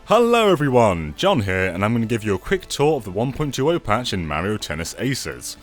Hello everyone, John here, and I'm going to give you a quick tour of the 1.20 patch in Mario Tennis Aces.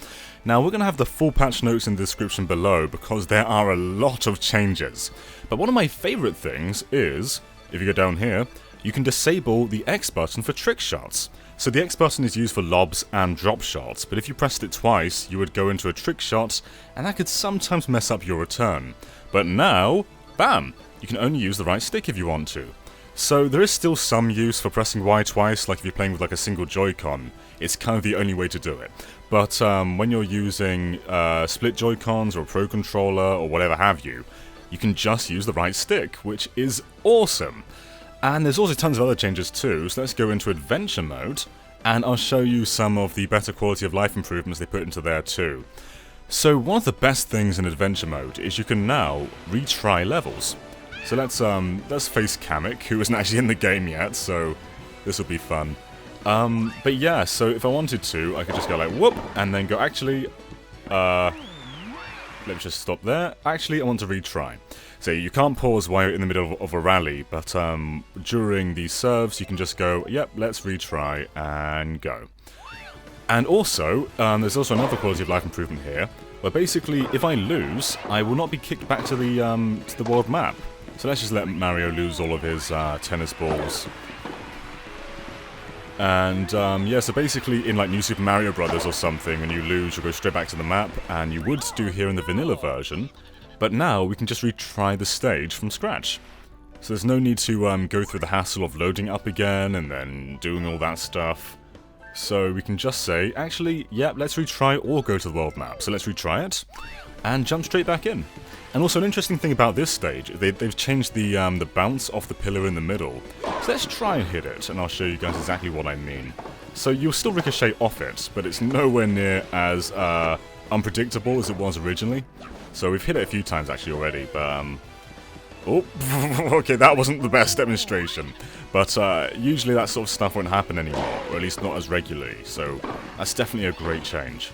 Now we're going to have the full patch notes in the description below because there are a lot of changes. But one of my favourite things is, if you go down here, you can disable the X button for trick shots. So the X button is used for lobs and drop shots, but if you pressed it twice, you would go into a trick shot, and that could sometimes mess up your return. But now, bam! You can only use the right stick if you want to. So there is still some use for pressing Y twice, like if you're playing with like a single Joy-Con. It's kind of the only way to do it. But when you're using split Joy-Cons or a Pro Controller or whatever have you, you can just use the right stick, which is awesome. And there's also tons of other changes too, so let's go into Adventure Mode, and I'll show you some of the better quality of life improvements they put into there too. So one of the best things in Adventure Mode is you can now retry levels. So let's face Kamek, who isn't actually in the game yet, so this will be fun. But yeah, so if I wanted to, I could just go like, whoop, and then go, actually, let me just stop there. Actually, I want to retry. So you can't pause while you're in the middle of a rally, but during these serves, you can just go, yep, let's retry, and go. And also, there's also another quality of life improvement here, where basically, if I lose, I will not be kicked back to the world map. So let's just let Mario lose all of his tennis balls. And yeah, so basically in like New Super Mario Bros. Or something, when you lose, you'll go straight back to the map, and you would do here in the vanilla version, but now we can just retry the stage from scratch. So there's no need to go through the hassle of loading it up again and then doing all that stuff. So we can just say, actually, yep, let's retry or go to the world map. So let's retry it, and jump straight back in. And also an interesting thing about this stage, they've changed the bounce off the pillar in the middle. So let's try and hit it, and I'll show you guys exactly what I mean. So you'll still ricochet off it, but it's nowhere near as unpredictable as it was originally. So we've hit it a few times actually already, but oh, okay, that wasn't the best demonstration. But usually that sort of stuff won't happen anymore, or at least not as regularly, so that's definitely a great change.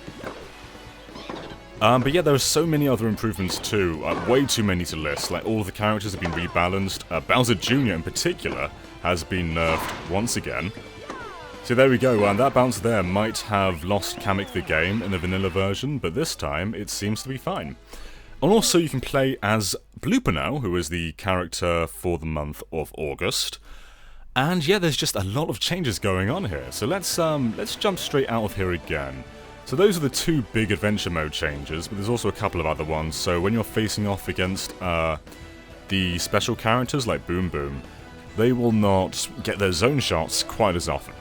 But yeah, there are so many other improvements too, way too many to list. Like, all of the characters have been rebalanced. Bowser Jr. in particular has been nerfed once again. So there we go, that bounce there might have lost Kamek the game in the vanilla version, but this time it seems to be fine. And also you can play as Blooper now, who is the character for the month of August. And yeah, there's just a lot of changes going on here. So let's jump straight out of here again. So those are the two big adventure mode changes, but there's also a couple of other ones. So when you're facing off against the special characters like Boom Boom, they will not get their zone shots quite as often.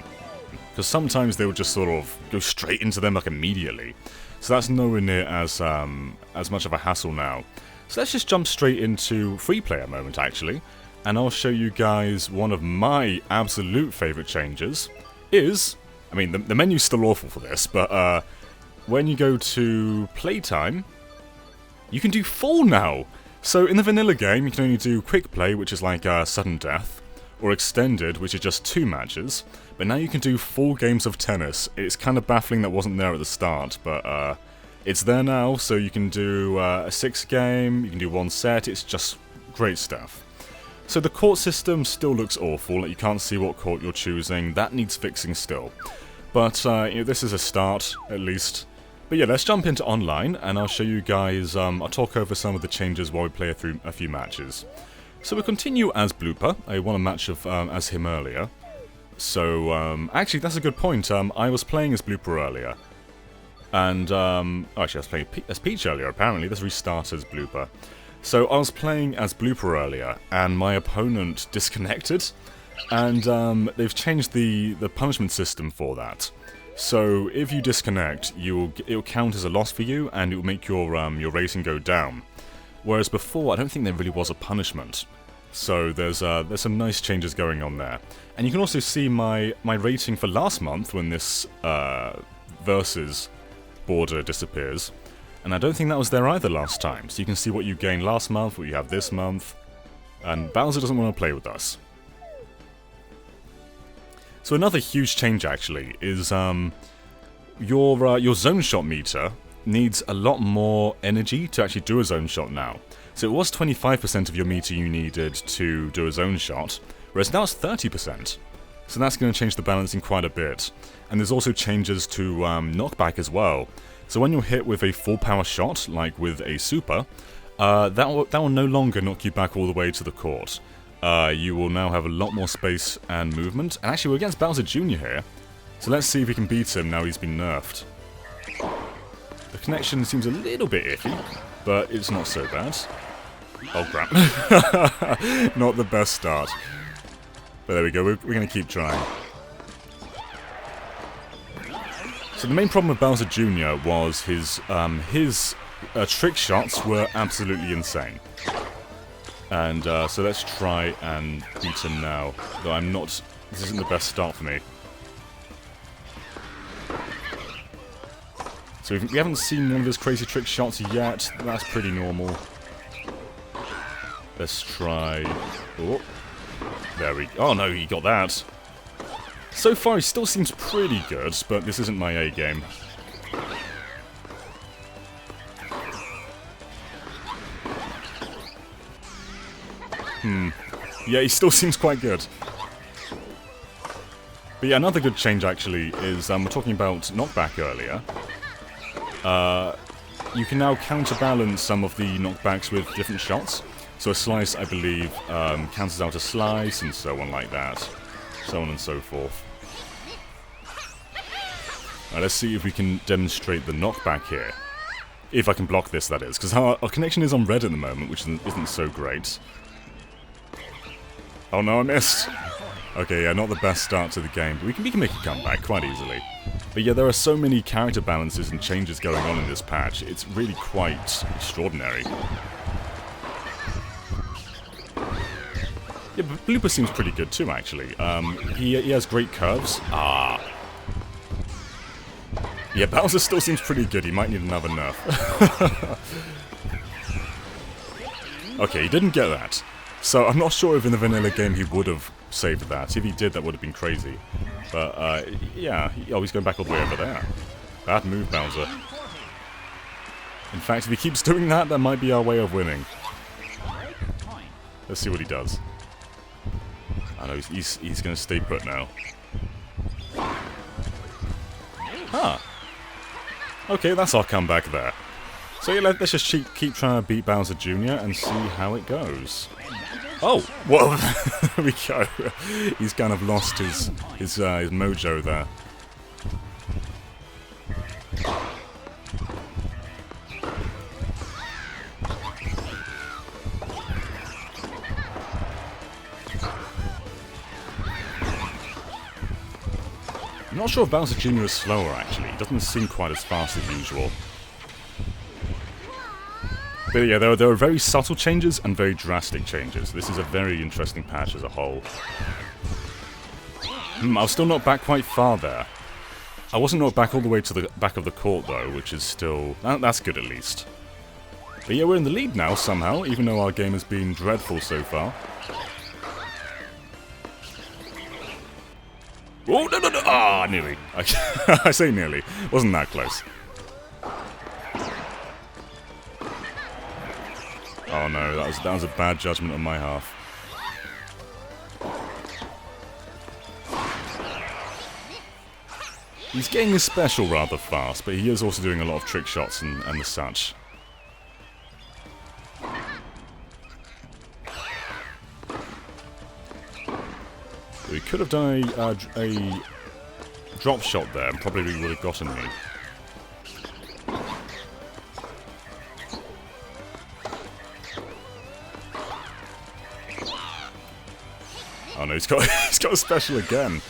Because sometimes they will just sort of go straight into them like immediately. So that's nowhere near as much of a hassle now. So let's just jump straight into free player moment actually. And I'll show you guys one of my absolute favourite changes is, I mean the menu's still awful for this, but when you go to playtime, you can do full now! So in the vanilla game, you can only do quick play, which is like sudden death, or extended, which is just 2 matches, but now you can do full games of tennis. It's kind of baffling that wasn't there at the start, but it's there now, so you can do a 6 game, you can do 1 set, it's just great stuff. So the court system still looks awful, like you can't see what court you're choosing, that needs fixing still. But you know, this is a start, at least. But yeah, let's jump into online, and I'll show you guys, I'll talk over some of the changes while we play through a few matches. So we'll continue as Blooper. I won a match of as him earlier. So, actually, that's a good point. I was playing as Blooper earlier. And, actually, I was playing as Peach earlier, apparently. Let's restart as Blooper. So, I was playing as Blooper earlier, and my opponent disconnected. And, they've changed the punishment system for that. So, if you disconnect, it'll count as a loss for you, and it will make your rating go down. Whereas before, I don't think there really was a punishment. So there's some nice changes going on there. And you can also see my rating for last month when this versus border disappears. And I don't think that was there either last time. So you can see what you gained last month, what you have this month. And Bowser doesn't want to play with us. So another huge change actually is your zone shot meter needs a lot more energy to actually do a zone shot now. So it was 25% of your meter you needed to do a zone shot, whereas now it's 30%. So that's going to change the balancing quite a bit. And there's also changes to knockback as well. So when you're hit with a full power shot, like with a super, that will no longer knock you back all the way to the court. You will now have a lot more space and movement. And actually, we're against Bowser Jr. here. So let's see if we can beat him now he's been nerfed. The connection seems a little bit iffy, but it's not so bad. Oh crap. Not the best start. But there we go, we're going to keep trying. So the main problem with Bowser Jr. was his trick shots were absolutely insane. And so let's try and beat him now. Though I'm not... This isn't the best start for me. So we haven't seen one of his crazy trick shots yet. That's pretty normal. Let's try... Oh, there we go. Oh no, he got that. So far he still seems pretty good, but this isn't my A game. Yeah, he still seems quite good. But yeah, another good change actually is, we're talking about knockback earlier. You can now counterbalance some of the knockbacks with different shots. So a slice, I believe, cancels out a slice, and so on like that. So on and so forth. Let's see if we can demonstrate the knockback here. If I can block this, that is. Because our connection is on red at the moment, which isn't so great. Oh no, I missed! Okay, yeah, not the best start to the game, but we can make a comeback quite easily. But yeah, there are so many character balances and changes going on in this patch. It's really quite extraordinary. Yeah, but Blooper seems pretty good too, actually. He has great curves. Yeah, Bowser still seems pretty good. He might need another nerf. Okay, he didn't get that. So I'm not sure if in the vanilla game he would have saved that. If he did, that would have been crazy. But, yeah. Oh, he's going back all the way over there. Bad move, Bowser. In fact, if he keeps doing that, that might be our way of winning. Let's see what he does. I know, he's going to stay put now. Huh. Okay, that's our comeback there. So yeah, let's just keep trying to beat Bowser Jr. and see how it goes. Oh, well, there we go. He's kind of lost his mojo there. I'm not sure if Bowser Jr. is slower, actually. He doesn't seem quite as fast as usual. But yeah, there are very subtle changes and very drastic changes. This is a very interesting patch as a whole. I was still not back quite far there. I wasn't knocked back all the way to the back of the court, though, which is still... That's good, at least. But yeah, we're in the lead now, somehow, even though our game has been dreadful so far. Oh, no, no, no! Ah, nearly. I say nearly. Wasn't that close. Oh no, that was a bad judgment on my half. He's getting his special rather fast, but he is also doing a lot of trick shots and the such. We could have done a drop shot there, and probably would have gotten me. Oh no, he's got a special again.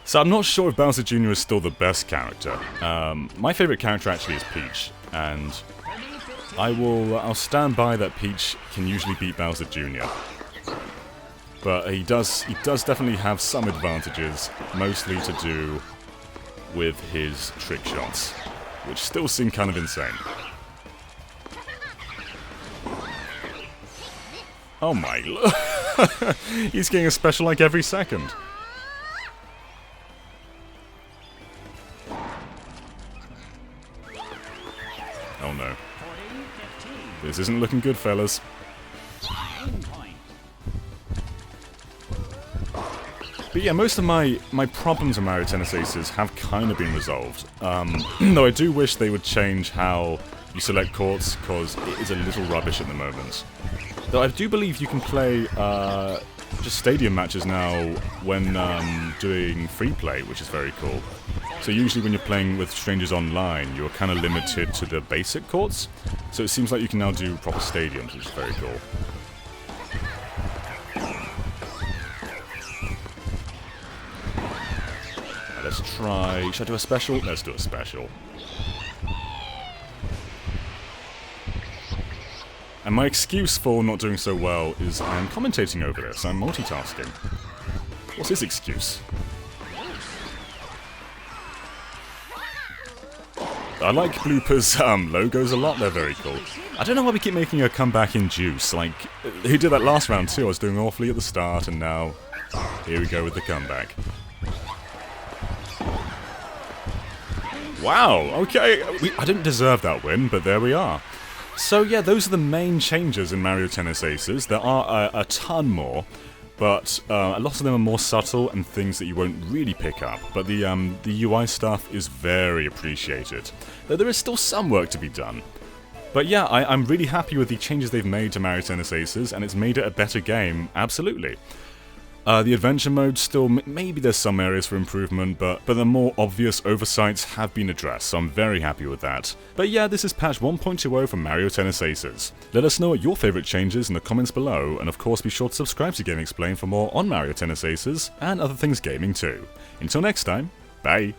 So I'm not sure if Bowser Jr. is still the best character. My favourite character actually is Peach, and I'll stand by that Peach can usually beat Bowser Jr. But he does definitely have some advantages, mostly to do with his trick shots, which still seem kind of insane. Oh my lord. He's getting a special like every second. Oh no. This isn't looking good, fellas. But yeah, most of my problems with Mario Tennis Aces have kind of been resolved. Though I do wish they would change how you select courts, because it is a little rubbish at the moment. Though I do believe you can play just stadium matches now when doing free play, which is very cool. So usually when you're playing with strangers online, you're kind of limited to the basic courts. So it seems like you can now do proper stadiums, which is very cool. Let's try... Should I do a special? Let's do a special. And my excuse for not doing so well is I'm commentating over this. I'm multitasking. What's his excuse? I like Blooper's logos a lot. They're very cool. I don't know why we keep making a comeback in Juice. Like, he did that last round too. I was doing awfully at the start, and now here we go with the comeback. Wow, okay, I didn't deserve that win, but there we are. So yeah, those are the main changes in Mario Tennis Aces. There are a ton more, but a lot of them are more subtle and things that you won't really pick up. But the UI stuff is very appreciated, though there is still some work to be done. But yeah, I'm really happy with the changes they've made to Mario Tennis Aces, and it's made it a better game, absolutely. The adventure mode still, maybe there's some areas for improvement, but the more obvious oversights have been addressed, so I'm very happy with that. But yeah, this is patch 1.20 from Mario Tennis Aces. Let us know what your favourite changes in the comments below, and of course be sure to subscribe to GameXplain for more on Mario Tennis Aces, and other things gaming too. Until next time, bye!